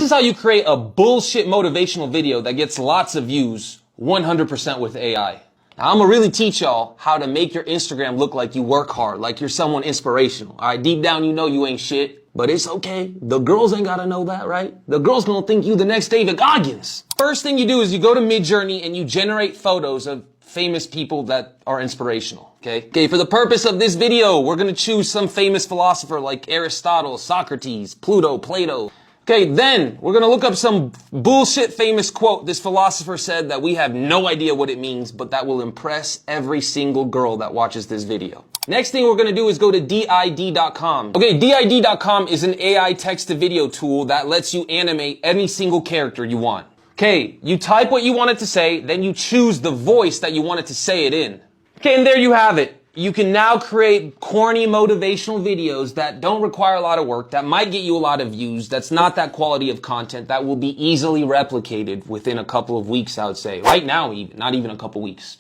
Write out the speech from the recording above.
is how you create a bullshit motivational video that gets lots of views 100% with AI. Now, I'm gonna really teach y'all how to make your Instagram look like you work hard, like you're someone inspirational. All right, deep down you know you ain't shit, but it's okay. The girls ain't gotta know that, right? The girls gonna think you the next David Goggins. First thing you do is you go to Midjourney and you generate photos of famous people that are inspirational, okay? Okay, for the purpose of this video, we're gonna choose some famous philosopher like Aristotle, Socrates, Pluto, Plato. Okay, then we're gonna look up some bullshit famous quote this philosopher said that we have no idea what it means, but that will impress every single girl that watches this video. Next thing we're gonna do is go to did.com. Okay, did.com is an AI text-to-video tool that lets you animate any single character you want. Okay, you type what you want it to say, then you choose the voice that you want it to say it in. Okay, and there you have it. You can now create corny motivational videos that don't require a lot of work, that might get you a lot of views, that's not that quality of content, that will be easily replicated within a couple of weeks, I would say. Right now, even, not even a couple weeks.